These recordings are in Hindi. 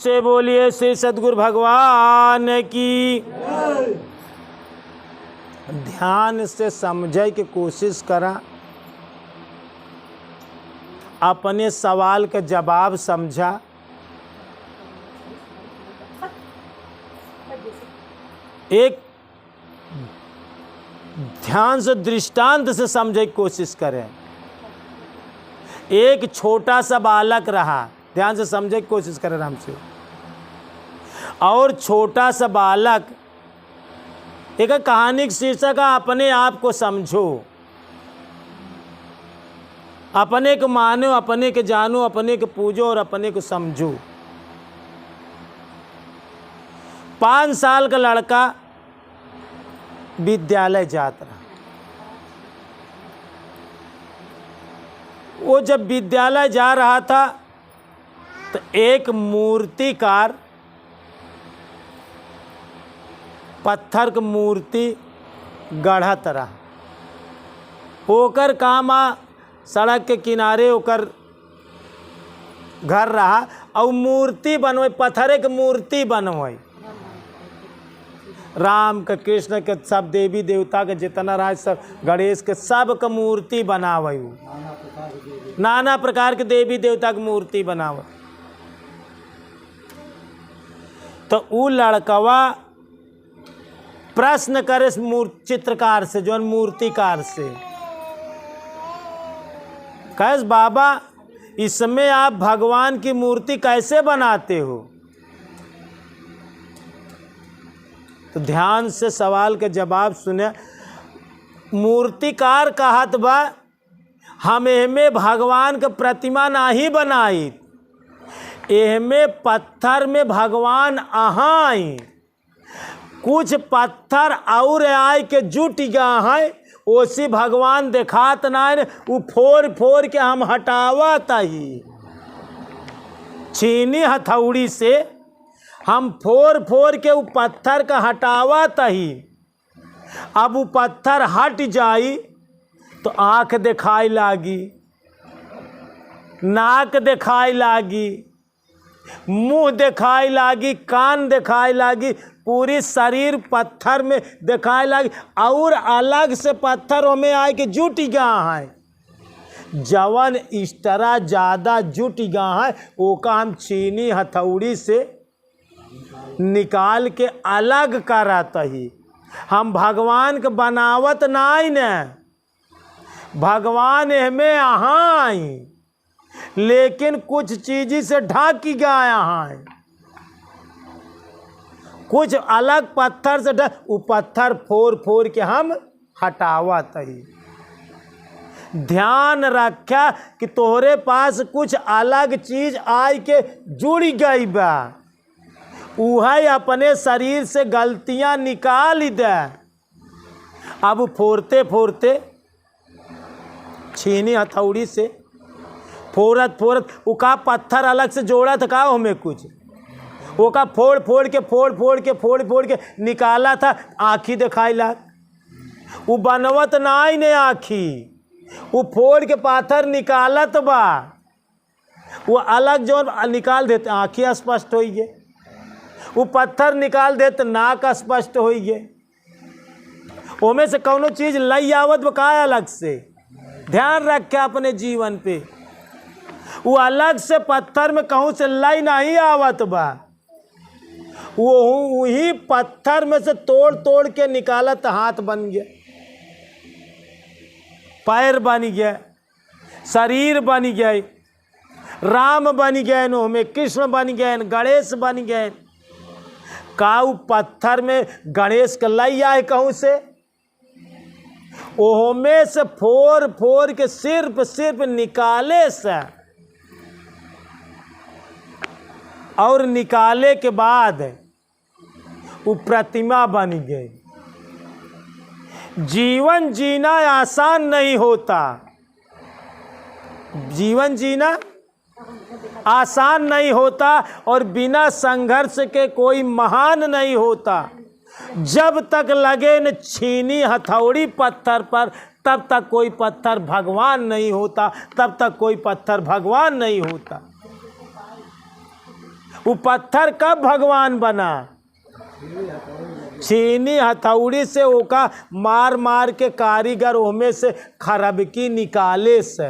से बोलिए श्री सद्गुरु भगवान की। ध्यान से समझे की कोशिश करा, अपने सवाल का जवाब समझा, एक ध्यान से दृष्टांत से समझने की कोशिश करें। एक छोटा सा बालक रहा, ध्यान से समझने की कोशिश करें राम से। और छोटा सा बालक, एक कहानी की शीर्षक है अपने आप को समझो, अपने को मानो, अपने के जानो, अपने को पूजो और अपने को समझो। 5 साल का लड़का विद्यालय जाता रहा। वो जब विद्यालय जा रहा था तो एक मूर्तिकार पत्थर की मूर्ति गढ़त रहा। ओकर काम सड़क के किनारे ओकर घर रहा और मूर्ति बनवाई, पत्थर के मूर्ति बनवाई। राम के, कृष्ण के, सब देवी देवता के जितना राज, सब गणेश के, सब का मूर्ति बनावे। नाना प्रकार के देवी देवता की मूर्ति बनावे। तो वो लड़कवा प्रश्न करे चित्रकार से, जो मूर्तिकार से, कहे बाबा इसमें आप भगवान की मूर्ति कैसे बनाते हो? तो ध्यान से सवाल के जवाब सुने। मूर्तिकार कहत बा हम एहमे भगवान का प्रतिमा नहीं बनाई, एहमे पत्थर में भगवान आहाई, कुछ पत्थर और आए के जुट गया है, ओसी भगवान देखात नहीं, वो फोड़ फोड़ के हम हटावत ही। छीनी हथौड़ी से हम फोड़ फोड़ के वो पत्थर का हटावत ही। अब वो पत्थर हट जाई तो आँख दिखाई लागी, नाक दिखाई लागी, मुंह दिखाई लागी, कान दिखाई लागी, पूरी शरीर पत्थर में दिखाई लागी, और अलग से पत्थर में आए के जुट गया है। जवन इस तरह ज़्यादा जुट गया है ओका हम छीनी हथौड़ी से निकाल के अलग करत ही। हम भगवान के बनावत नहीं न, भगवान हमें आहाई, लेकिन कुछ चीज़ से ढक गया है, कुछ अलग पत्थर से ढक, वो पत्थर फोड़ फोड़ के हम हटावत ही। ध्यान रखा कि तोहरे पास कुछ अलग चीज आय के जुड़ गई बा, वह अपने शरीर से गलतियां निकाल दे। अब फोड़ते फोड़ते छीनी हथौड़ी से फोड़त फोड़त उका पत्थर अलग से जोड़ा था का हमें कुछ, वो का फोड़ फोड़ के निकाला था। आँखी दिखाई ला, वो बनवत नाई ने आँखी, वो फोड़ के पाथर निकालत बा, वो अलग जो निकाल देते आँखी स्पष्ट हो गए, वो पत्थर निकाल देते नाक स्पष्ट हो गए। ओमे से कौनो चीज लई आवत बका अलग से। ध्यान रखे अपने जीवन पे, वो अलग से पत्थर में कहूँ से लई नहीं आवत बा, वो वही पत्थर में से तोड़ तोड़ के निकालत। हाथ बन गया, पैर बन गया, शरीर बन गए, राम बन गए, नो में कृष्ण बन गए, गणेश बन गए। काऊ पत्थर में गणेश का लई आए कहूँ से, ओहो में से फोड़ फोड़ के सिर्फ निकाले से, और निकाले के बाद वो प्रतिमा बन गई। जीवन जीना आसान नहीं होता, जीवन जीना आसान नहीं होता, और बिना संघर्ष के कोई महान नहीं होता। जब तक लगे न छीनी हथौड़ी पत्थर पर, तब तक कोई पत्थर भगवान नहीं होता, तब तक कोई पत्थर भगवान नहीं होता। वो पत्थर कब भगवान बना? छीनी हथौड़ी से ओका मार मार के कारीगर ओमे से खरबकी निकाले से।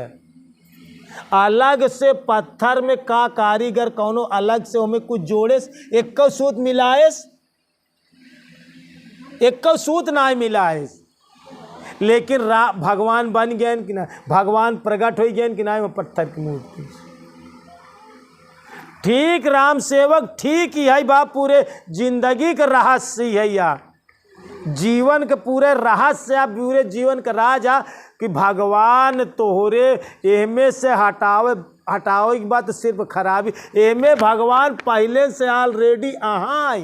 अलग से पत्थर में का कारीगर कौनो अलग से ओमे कुछ जोड़े, एक सूत मिलाए, एक सूत ना मिलाए, लेकिन भगवान बन गए कि ना, भगवान प्रकट हो गए कि ना में पत्थर की मूर्ति। ठीक राम सेवक ठीक ही है बा, पूरे जिंदगी का रहस्य है या जीवन के पूरे रहस्य या पूरे जीवन का राज है कि भगवान तोहरे एमे से हटावे की बात सिर्फ खराबी, एमे भगवान पहले से ऑलरेडी आहाई।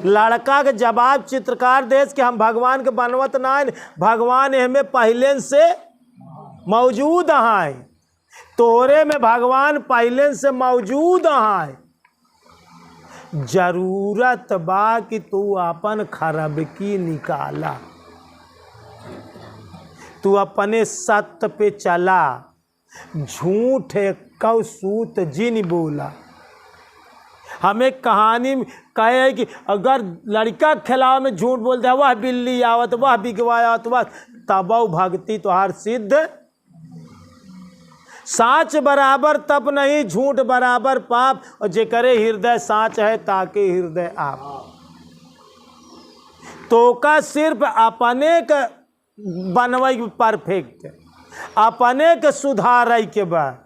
लड़का के जवाब चित्रकार देश के हम भगवान के बनवत ना है, भगवान एमे पहले से मौजूद आहाई। तोरे में भगवान पहले से मौजूद आहाई। जरूरत बा कि तू अपन खरबकी निकाला, तू अपने सत्य पे चला, झूठ कौ सूत जिन बोला। हमें कहानी में कहे है कि अगर लड़का खिलाव में झूठ बोलते है, वह बिल्ली आवत, वह बिगवावत, वह तबौ भक्ति तोहार सिद्ध। साच बराबर तप नहीं, झूठ बराबर पाप, और जे करे हृदय साच है ताके हृदय आप। तो का सिर्फ अपने के बनवाई परफेक्ट, अपने के सुधार के बाद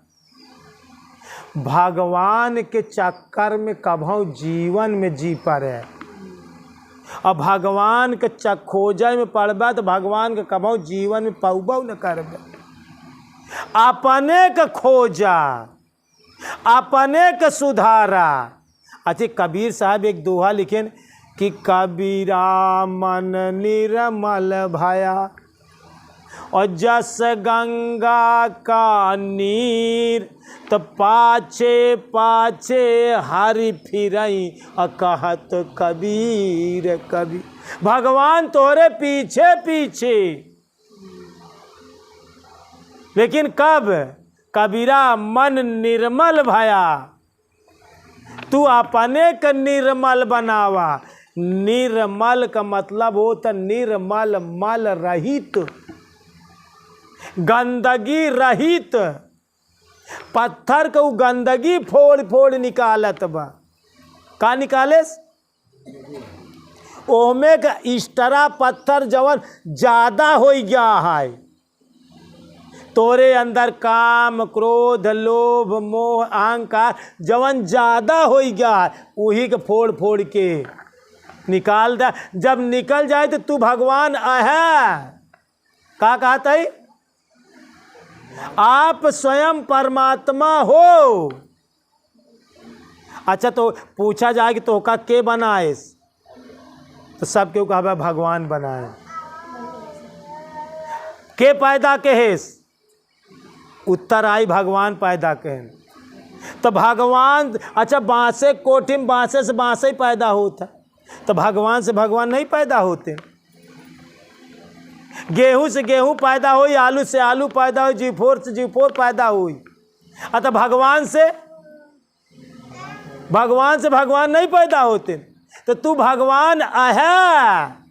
भगवान के चक्कर में कभू जीवन में जी पड़े। और भगवान के खोजे में पड़बा तो भगवान के कभू जीवन में पौबो न करबे। अपने के खोजा, अपने के सुधारा। अच्छा, कबीर साहब एक दोहा लिखे कि कबीरा मन निर्मल भया और जस गंगा का नीर, तो पाछे पाछे हरि फिरई कहत कबीर कबीर। भगवान तोरे पीछे पीछे, लेकिन कब? कबीरा मन निर्मल भया, तू अपने का निर्मल बनावा। निर्मल का मतलब होता निर्मल मल रहित, गंदगी रहित। पत्थर को गंदगी फोड़ फोड़ निकालत बा, का निकाले? ओमे का इस्टरा पत्थर जवन ज्यादा हो गया है, तोरे अंदर काम क्रोध लोभ मोह अहंकार जवन ज्यादा हो गया है, वही के फोड़ फोड़ के निकाल दे। जब निकल जाए तो तू भगवान है। का कहता है? आप स्वयं परमात्मा हो। अच्छा, तो पूछा जाए कि तो का के बनाए, तो सब क्यों कहा भगवान बनाए। के पैदा के है? उत्तर आई भगवान पैदा के। तो भगवान, अच्छा बांसे कोठी में बांसे से बांसे ही पैदा होता, तो भगवान से भगवान नहीं पैदा होते। गेहूं से गेहूं पैदा हुई, आलू से आलू पैदा हुई, जीफोर से जीफोर पैदा हुई। अतः भगवान से भगवान नहीं पैदा होते। तो तू भगवान है।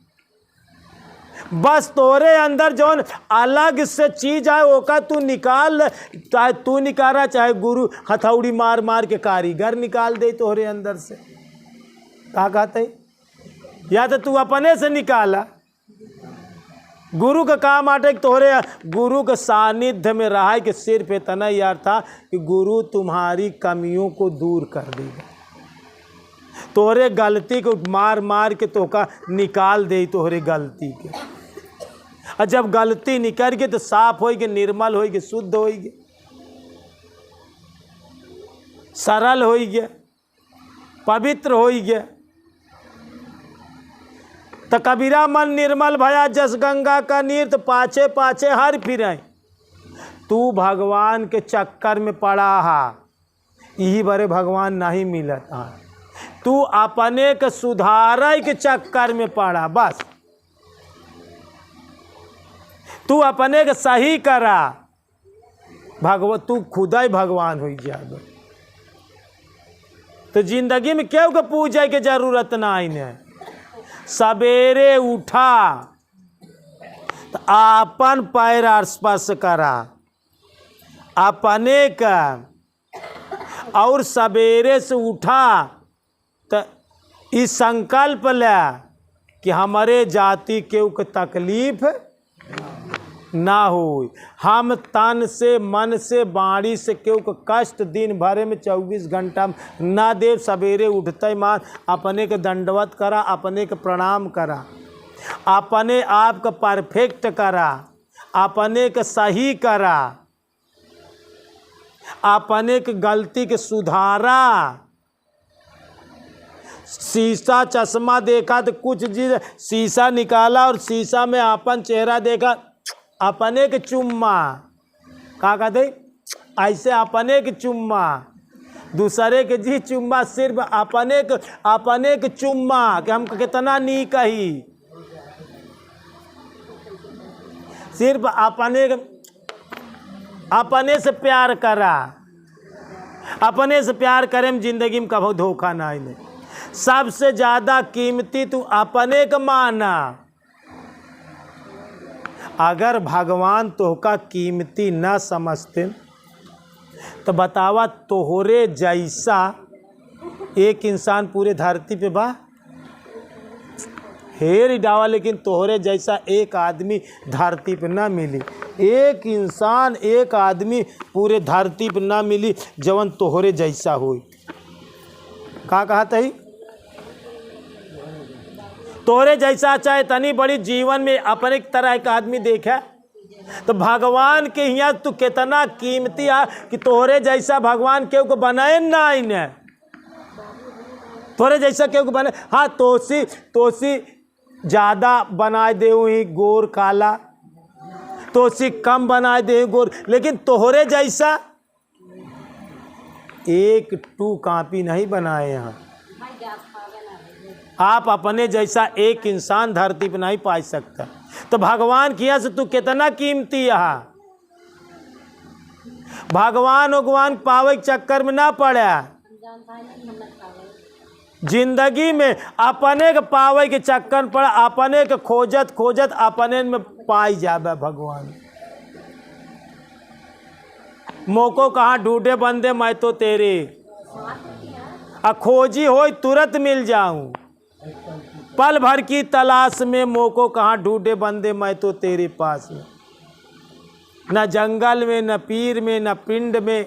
बस तोरे अंदर जौन अलग से चीज है ओका तू निकाल, चाहे तू निकाला चाहे गुरु हथौड़ी मार मार के कारीगर निकाल दे तोरे अंदर से। का कहते हैं? या तो तू अपने से निकाला। गुरु का काम आटे तोहरे गुरु के सानिध्य में रहा कि सिर्फ इतना यार था कि गुरु तुम्हारी कमियों को दूर कर देगा, तोहरे गलती को मार मार के तोका निकाल दे तोहरे गलती के। और जब गलती निकल गई तो साफ होगी, निर्मल होगी, शुद्ध होगी, सरल होगी, पवित्र होगी। तो कबीरा मन निर्मल भया जस गंगा का नीर, तो पाछे पाछे हर फिरे। तू भगवान के चक्कर में पड़ा हा, यही बड़े भगवान नहीं मिलत हा। तू अपने के सुधारे के चक्कर में पड़ा। बस तू अपने के सही करा, तू खुदा ही भगवान हो जाए। तो जिंदगी में क्यों को पूजे के जरूरत ना है। सवेरे उठा तो आपन पैर स्पर्श करा अपने का, और सवेरे से उठा तो इस संकल्प ले कि हमारे जाति के तकलीफ ना हो, हम तन से मन से बाणी से केहू को कष्ट दिन भरे में 24 घंटा ना दे। सवेरे उठते मान अपने के दंडवत करा, अपने के प्रणाम करा, अपने आप को परफेक्ट करा, अपने के सही करा, अपने के गलती के सुधारा। शीशा चश्मा देखा तो कुछ चीज शीशा निकाला और शीशा में अपन चेहरा देखा, अपने के चुम्मा का कहते ऐसे अपने के चुम्मा, दूसरे के जी चुम्मा, सिर्फ अपने के चुम्मा कि हम कितना नीक ही, सिर्फ अपने से प्यार करा, अपने से प्यार करे में जिंदगी में कभी धोखा ना आए। सबसे ज्यादा कीमती तू अपने का माना। अगर भगवान तोहका कीमती न समझते तो बतावा तोहरे जैसा एक इंसान पूरे धरती पे बा, हेर डावा, लेकिन तोहरे जैसा एक आदमी धरती पे ना मिली। एक इंसान एक आदमी पूरे धरती पे ना मिली जवन तोहरे जैसा होई। का कहत है तोहरे जैसा चाहे तनी बड़ी जीवन में अपने तरह का आदमी देखा तो भगवान के यहाँ तू कितना कीमती है कि तोहरे जैसा भगवान केहू को बनाए ना इन्हें, तोहरे जैसा केहू को बनाए। हाँ तोसी ज़्यादा बना दे हुई गोर काला, तोसी कम बना दे गोर, लेकिन तोहरे जैसा एक टू कॉपी नहीं बनाए यहाँ। आप अपने जैसा एक इंसान धरती पर नहीं पा सकता। तो भगवान की यहाँ से तू कितना कीमती है। भगवान पावे के चक्कर में ना पड़ा, जिंदगी में अपने के पावे के चक्कर में पड़ा, अपने के खोजत अपने में पाई जावे भगवान। मोको कहाँ ढूंढे बंदे मैं तो तेरे, खोजी हो तुरंत मिल जाऊं, पल भर की तलाश में मोको कहाँ ढूंढे बंदे मैं तो तेरे पास में। न जंगल में, न पीर में, न पिंड में,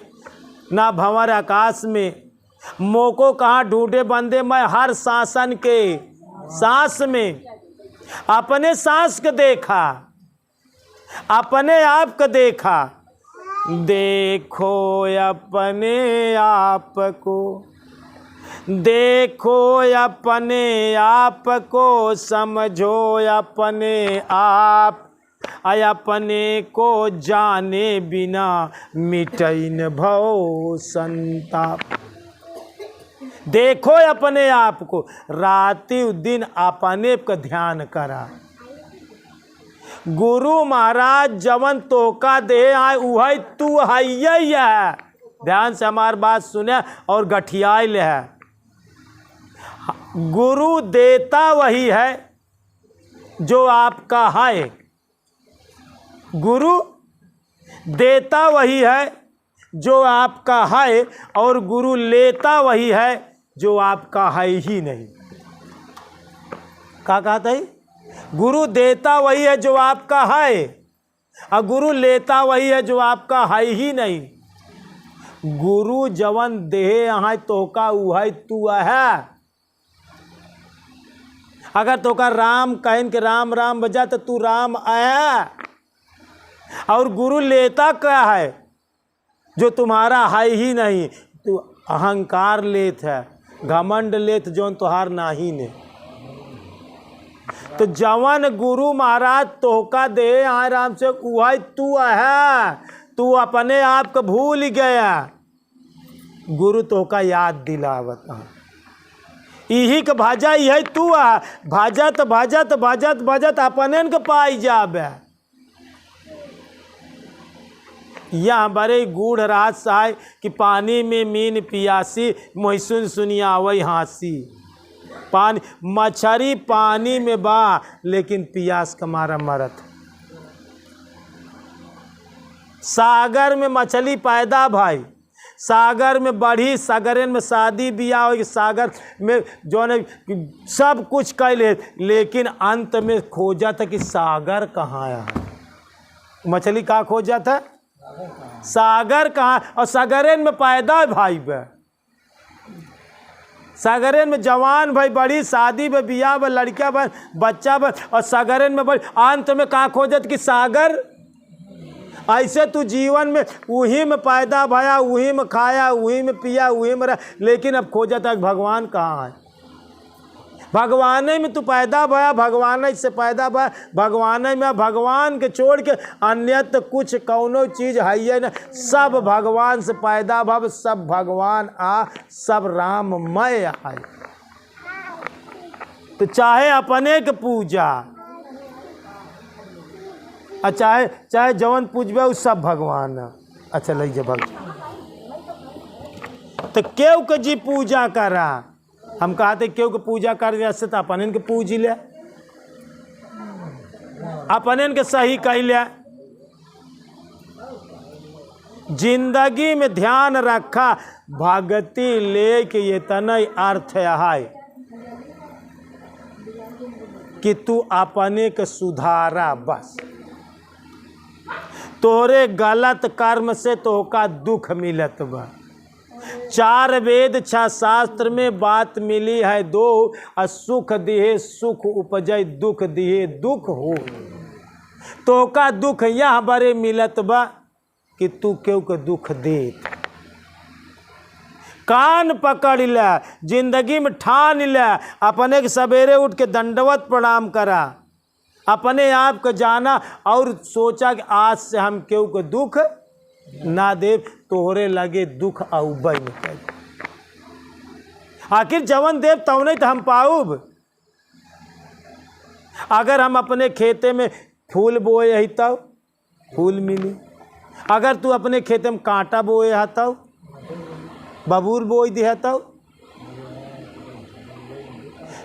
न भंवर आकाश में, मोको कहाँ ढूंढे बंदे मैं हर शासन के सांस में। अपने सांस को देखा, अपने आप को देखा, देखो अपने आप को, देखो अपने आप को, समझो अपने आप, अपने को जाने बिना मिटैन भव संताप। देखो अपने आप को, राति दिन अपने का ध्यान करा। गुरु महाराज जवन तोका दे आए वही तू है। ध्यान से हमार बात सुने और गठियाल है। गुरु देता वही है जो आपका है, गुरु देता वही है जो आपका है, और गुरु लेता वही है जो आपका है ही नहीं। क्या कहता है? गुरु देता वही है जो आपका है, और गुरु लेता वही है जो आपका है ही नहीं। गुरु जवन देहे यहाँ तोका वही तू है। अगर तोका राम कहन के राम राम बजा तो तू राम आया, और गुरु लेता क्या है जो तुम्हारा है ही नहीं। तू अहंकार लेत है, घमंड लेत जो तुहार नाही ने। तो जवन गुरु महाराज तोहका दे आए राम से वही तू है। तू अपने आप को भूल गया, गुरु तोहका याद दिलावत। यही के भाजा यही तू है। भाजत अपने के पाई जाबे। यह बड़े गूढ़ रहस्य है कि पानी में मीन पियासी, मोहि सुन सुनियावई हासी। पानी मछली पानी में बा लेकिन पियास का मारा मरत। सागर में मछली पैदा भाई, सागर में बढ़ी, सागरन में शादी बियाह हो, सागर में जो है सब कुछ कैले, लेकिन अंत में खोजा था कि सागर कहाँ है। मछली कहाँ खोजा था? सागर कहाँ? और सागरन में पैदा भाई बे, सागरन में जवान भाई बड़ी, शादी में बियाह में लड़कियां बन, बच्चा बन, और सागरन में बड़ी, अंत में कहाँ खोजत कि सागर। ऐसे तू जीवन में वही में पैदा भया, वही में खाया, वही में पिया, वही में रहा, लेकिन अब खोजा था भगवान कहाँ है। भगवान में तू पैदा भया, भगवान से पैदा भया, भगवान में, भगवान के छोड़ के अन्यत्र कुछ कौनो चीज है ना, सब भगवान से पैदा भव, सब भगवान आ, सब राममय है। तो चाहे अपने के पूजा, चाहे जवन पूजबे वो सब भगवान है। अच्छा लग जा भगवान तो केव के जी पूजा करा। हम कहते केव के पूजा कर जैसे तो अपन के पूज ले, अपन के सही कह ले। जिंदगी में ध्यान रखा, भगति लेके ये तनय अर्थ है कि तू अपने के सुधारा। बस तोरे गलत कर्म से तोहका दुख मिलत बा। 4 वेद 6 शास्त्र में बात मिली है, 2 सुख दिहे सुख उपजय, दुख दिहे दुख हो। तोहका दुख यह बड़े मिलत बा कि तू क्यों के दुख देत। कान पकड़ ले, जिंदगी में ठान ले, अपने के सवेरे उठ के दंडवत प्रणाम करा, अपने आप को जाना और सोचा कि आज से हम केहू को दुख ना दे, तोहरे लगे दुख आउबई में कर। आखिर जवन देव तव नहीं तो हम पाऊब। अगर हम अपने खेते में फूल बोए है तब फूल मिली, अगर तू अपने खेते में कांटा बोए है तब बबूर बोई दे तब।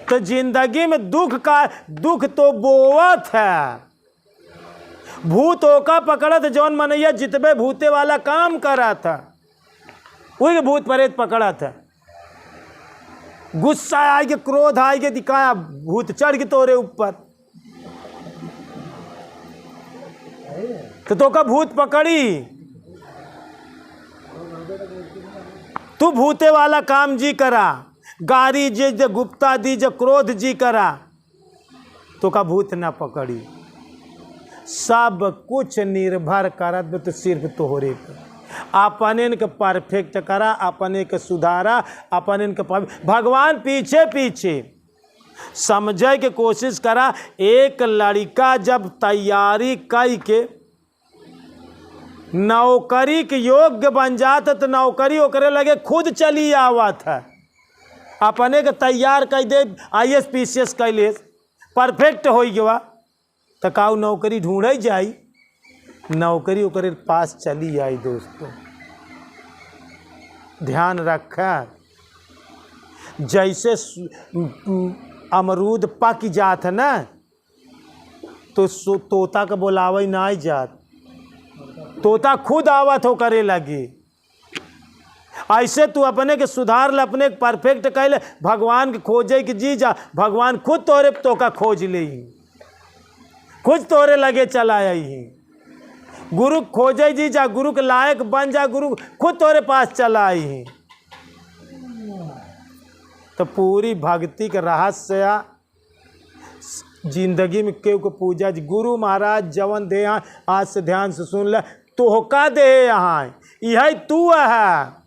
तो जिंदगी में दुख तो बोवत है। भूतों का पकड़त जौन मनैया जितबे भूते वाला काम करा था, वही भूत प्रेत पकड़ा था। गुस्सा आए के, क्रोध आए के, दिखाया भूत चढ़ के तोरे ऊपर, तो का भूत पकड़ी। तू भूते वाला काम जी करा, गारी जे गुप्ता दी जे क्रोध जी करा, तो का भूत ना पकड़ी। सब कुछ निर्भर करत तो सिर्फ तोहरे पे। अपने के परफेक्ट करा, अपने के सुधारा, अपने के भगवान पीछे पीछे समझे के कोशिश करा। एक लड़का जब तैयारी कई के नौकरी के योग्य बन जाता तो नौकरी ओकरे लगे खुद चली आवत है। अपने के तैयार कर दे, IAS PCS कैले परफेक्ट हो गया तो काऊ नौकरी ढूंढे जाई, नौकरी ओकरे पास चली आई। दोस्तों ध्यान रखा, जैसे अमरूद पक जात है ना तो तोता के बोलावे ना आई जात, तोता खुद आवत हो करे लगी। ऐसे तू अपने के सुधार ले, अपने के परफेक्ट कैले, भगवान के खोजे कि जी जा, भगवान खुद तोरे तो का खोज ले, खुद तोरे लगे चला आई। गुरु खोजे जी जा, गुरु के लायक बन जा, गुरु खुद तोरे पास चला आई। तो पूरी भक्ति के रहस्य जिंदगी में केहू को पूजा। गुरु महाराज जवन दे, आज से ध्यान से सुन ले, तोहका दे यहाँ, यह तू है।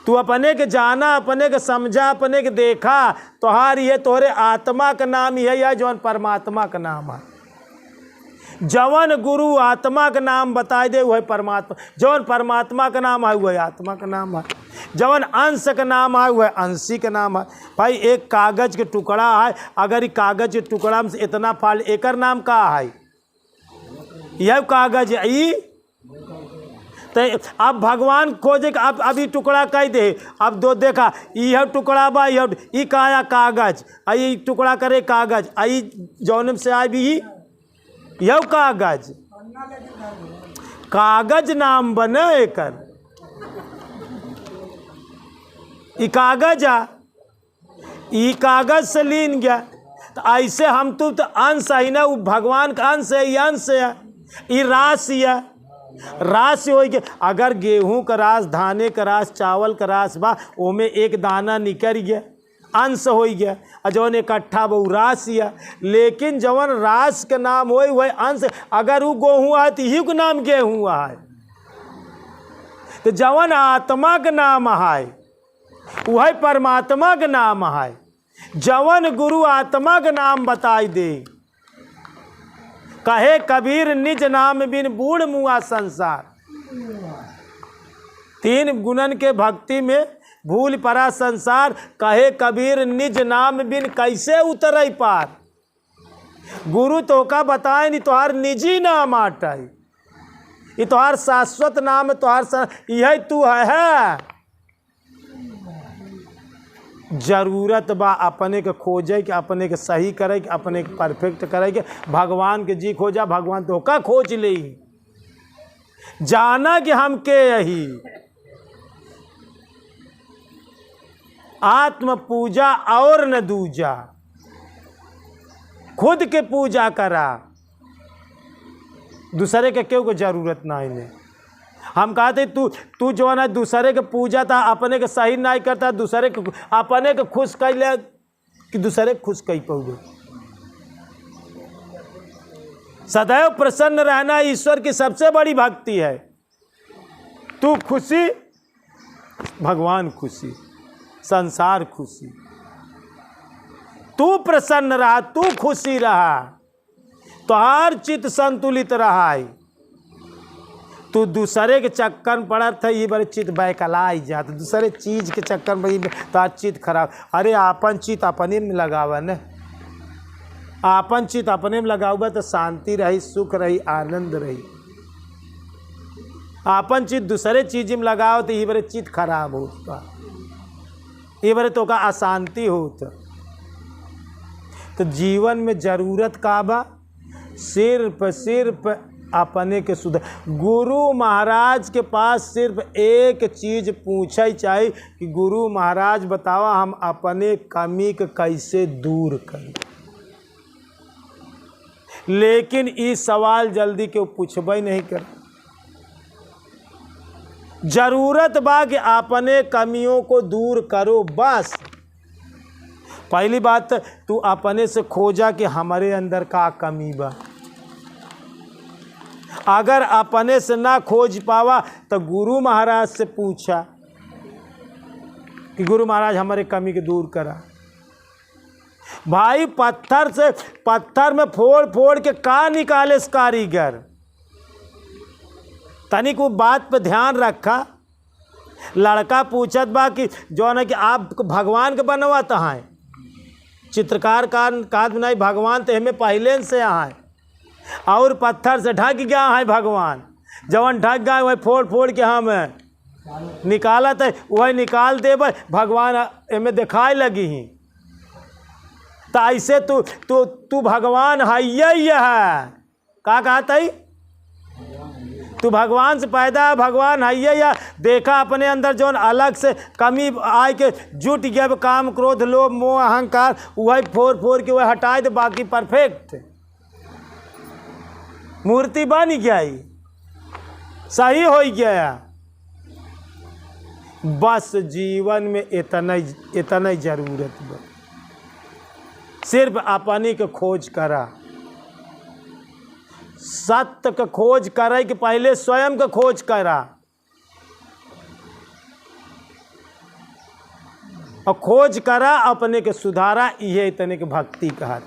तू अपने के जाना, अपने के समझा, अपने के देखा, तोहार ये तोहरे आत्मा का नाम ही है, जवन परमात्मा का नाम है। जवन गुरु आत्मा का नाम बताए दे वह परमात्मा, जवन परमात्मा का नाम है वह आत्मा का नाम है, जवन अंश का नाम है वह अंशी का नाम है। भाई एक कागज के टुकड़ा है, अगर कागज के टुकड़ा में इतना फाल, एकर नाम का है? यह कागज ई। तो अब भगवान खोजे अब अभी टुकड़ा कह दे, अब दो देखा यह टुकड़ा बा, यह ई काया कागज, आई टुकड़ा करे कागज, आई जौनम से आई भी यह कागज, कागज नाम बने एकर, ई कागज आ, ई कागज से लीन गया। तो ऐसे हम तो अंश है ना, वो भगवान का अंश है, ये अंश है, ये राशि है, राशि हो गया। अगर गेहूं का रास, धाने का रास, चावल का रास बा, ओमे एक दाना निकल गया, अंश हो गया, और जौन इकट्ठा वो राशि है। लेकिन जवन रास के नाम हो वही अंश, अगर वो गेहूँ है तो यही के नाम गेहूँ है। तो जवन आत्मा के नाम है वही परमात्मा के नाम है। जवन गुरु आत्मा के नाम बताई दे, कहे कबीर निज नाम बिन बूढ़ मुआ संसार। तीन गुणन के भक्ति में भूल परा संसार, कहे कबीर निज नाम बिन कैसे उतरे पार। गुरु तो का बताए नहीं, तोहार निजी नाम आटाई, ये तोहार शाश्वत नाम, तोहार यही तू है। जरूरत बा अपने के खोजे के, अपने के सही करे के, अपने के परफेक्ट करे के। भगवान के जी खोजा, भगवान तो का खोज ले, जाना कि हम के यही। आत्म पूजा और न दूजा, खुद के पूजा करा, दूसरे के क्यों को जरूरत ना है। हम कहते तू जो है ना दूसरे के पूजा था, अपने के सही नहीं करता, दूसरे के अपने के खुश कर ले कि दूसरे के खुश कही पाओगे। सदैव प्रसन्न रहना ईश्वर की सबसे बड़ी भक्ति है। तू खुशी, भगवान खुशी, संसार खुशी। तू प्रसन्न रहा, तू खुशी रहा, तो हर चित्त संतुलित रहा है। तू दूसरे के चक्कर में पड़ा था, ये बड़े चित्त बैकला ही जाता, दूसरे चीज के चक्कर में तो चित्त खराब। अरे आपन चित्त अपने में लगावा न, आपन चित्त अपने में लगाओगे तो शांति रही, सुख रही, आनंद रही। आपन चित्त दूसरे चीज में लगाओ तो ये बड़े चित्त खराब होता, ये बड़े तो का अशांति होता। तो जीवन में जरूरत का बा सिर्फ अपने के सुधार। गुरु महाराज के पास सिर्फ एक चीज पूछे चाहिए कि गुरु महाराज बतावा हम अपने कमी के कैसे दूर करें। लेकिन इस सवाल जल्दी क्यों पूछबे नहीं कर। जरूरत बा कि अपने कमियों को दूर करो बस। पहली बात तू अपने से खोजा कि हमारे अंदर का कमी बा। अगर अपने से ना खोज पावा तो गुरु महाराज से पूछा कि गुरु महाराज हमारे कमी के दूर करा। भाई पत्थर में फोड़ फोड़ के का निकाले इस कारीगर। तनिक वो बात पे ध्यान रखा। लड़का पूछत बा कि जो है कि आप भगवान के बनवाता है, चित्रकार का नहीं, भगवान तो हमें पहले से यहाँ है और पत्थर से ढक गया है भगवान। जवन ढक गए वही फोड़ फोड़ के हम निकालत है, वही निकाल दे भगवान हमें दिखाए लगी ही। तो ऐसे तू भगवान है यही है। का कहता है तू भगवान से पैदा है, भगवान है या देखा अपने अंदर जो अलग से कमी आए के जुट गया काम क्रोध लोभ मोह अहंकार, वही फोड़ फोड़ के वही हटाए दे, बाकी परफेक्ट मूर्ति बन गया, सही हो गया। बस जीवन में इतना जरूरत है। सिर्फ अपनी के खोज करा, सत्य का खोज करे कि पहले स्वयं का खोज करा। और खोज करा अपने के सुधारा, यह इतने के भक्ति कहा।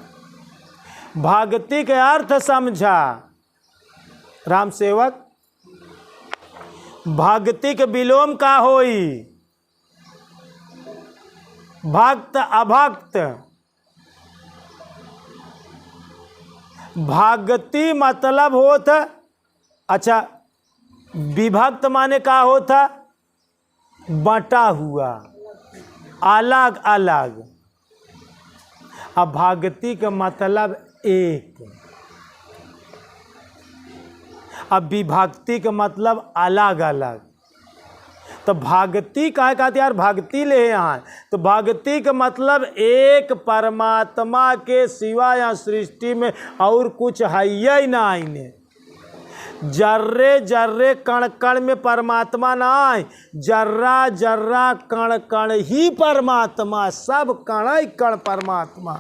भक्ति के अर्थ समझा राम सेवक। भक्ति के विलोम का होई भक्त अभक्त। भक्ति मतलब होता अच्छा, विभक्त माने का होता? बटा हुआ, अलग अलग। अब भागती का मतलब एक, अब विभक्ति का मतलब अलग अलग। तो भागती काहे कहते यार? भागती ले यहाँ, तो भागती का मतलब एक परमात्मा के सिवा यहाँ सृष्टि में और कुछ है ही ना। आईने जर्रे जर्रे कण कण में परमात्मा ना आए, जर्रा जर्रा कण कण ही परमात्मा, सब कण ही कण परमात्मा,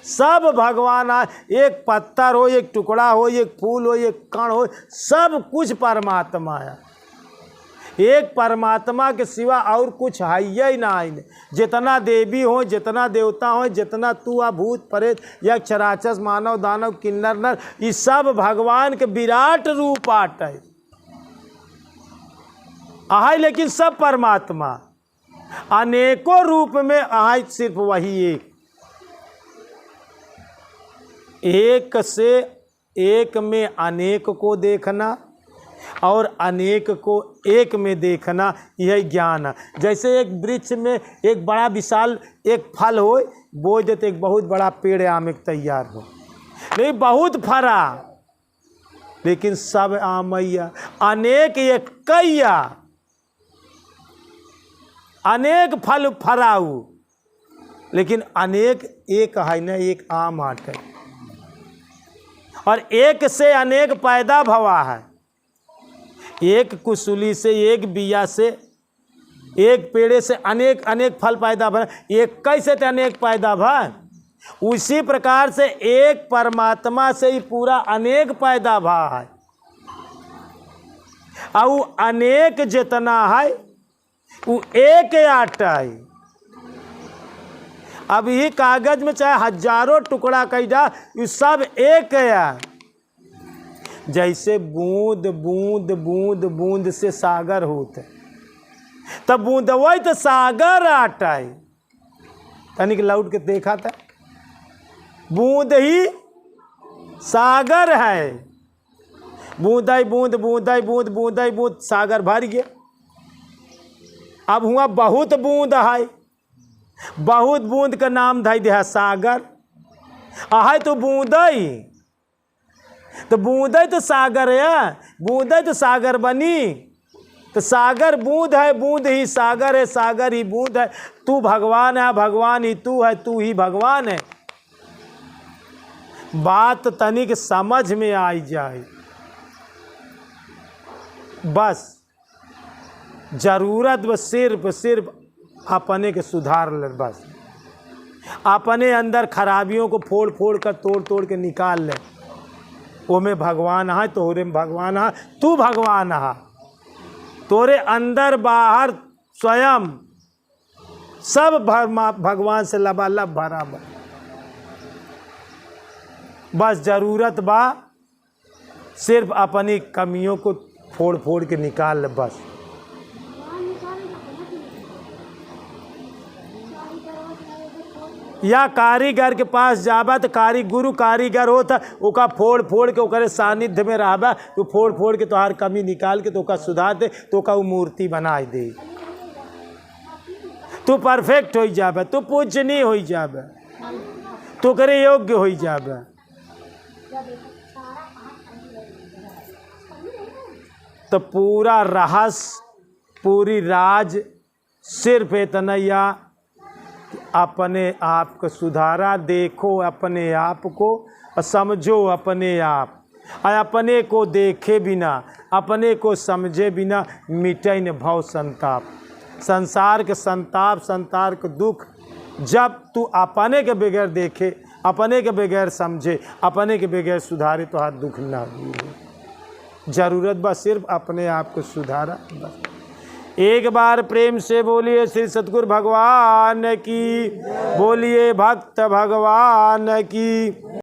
सब भगवान आए। एक पत्थर हो, एक टुकड़ा हो, एक फूल हो, एक कण हो, सब कुछ परमात्मा है। एक परमात्मा के सिवा और कुछ है ही ना। जितना देवी हो, जितना देवता हो, जितना तू आ भूत प्रेत यक्ष राक्षस मानव दानव किन्नर नर, ये सब भगवान के विराट रूप आट है। लेकिन सब परमात्मा अनेकों रूप में आहे, सिर्फ वही एक से एक में अनेक को देखना और अनेक को एक में देखना, यह ज्ञान है। जैसे एक वृक्ष में एक बड़ा विशाल एक फल हो, बोझ देते एक बहुत बड़ा पेड़ आम एक तैयार हो, नहीं बहुत फरा, लेकिन सब आमैया, अनेक एक कैया, अनेक फल फराऊ, लेकिन अनेक एक है न, एक आम आट है। और एक से अनेक पैदा भवा है, एक कुसुली से, एक बिया से, एक पेड़े से अनेक अनेक फल पैदा भा, एक कैसे तो अनेक पैदा भा। उसी प्रकार से एक परमात्मा से ही पूरा अनेक पैदा भा है। और अनेक जितना है वो एक आट है। अब ये कागज में चाहे हजारों टुकड़ा कैदा, ये सब एक है। जैसे बूंद बूंद बूंद बूंद से सागर होते, तब बूंद वही तो सागर आटा है। तनिक लौट के देखा था, बूंद ही सागर है। बूंदाई बूंद बूंदाई बूंद बूंदाई बूंद सागर भर गया। अब हुआ बहुत बूंद है, बहुत बूंद का नाम धाई दिया सागर। आहे तो बूंदई, तो बूंदई तो सागर है, बूंदई तो सागर बनी। तो सागर बूंद है, बूंद ही सागर है, सागर ही बूंद है। तू भगवान है, भगवान ही तू है, तू ही भगवान है। बात तनिक समझ में आई जाए, बस जरूरत बस सिर्फ अपने के सुधार ले। बस अपने अंदर खराबियों को फोड़ फोड़ कर तोड़ तोड़ के निकाल ले। वो में भगवान है, तोरे में भगवान है, तू भगवान है। तोरे अंदर बाहर स्वयं सब भगवान से लबालब भरा बा। बस जरूरत बा सिर्फ अपनी कमियों को फोड़ फोड़ के निकाल ले। बस या कारीगर के पास जाबा तो गुरु कारीगर होता, ओका फोड़ फोड़ के ओकरे सानिध्य में रहबा, तो फोड़ फोड़ के तोहार कमी निकाल के तो ओका सुधार दे, तो ओका मूर्ति बना दे। तू परफेक्ट हो जाबा, तू पूजनीय हो जाबा, तो करे योग्य हो जाबा। तो पूरा रहस्य, पूरी राज सिर्फ इतना या अपने आप को सुधारा। देखो अपने आप को और समझो अपने आप, और अपने को देखे बिना, अपने को समझे बिना मिटे न भव संताप। संसार के संताप, संसार के दुख जब तू अपने के बगैर देखे, अपने के बगैर समझे, अपने के बगैर सुधारे तो हाथ दुख ना हुई। जरूरत बस सिर्फ अपने आप को सुधारा। बस एक बार प्रेम से बोलिए श्री सतगुरु भगवान की, बोलिए भक्त भगवान की।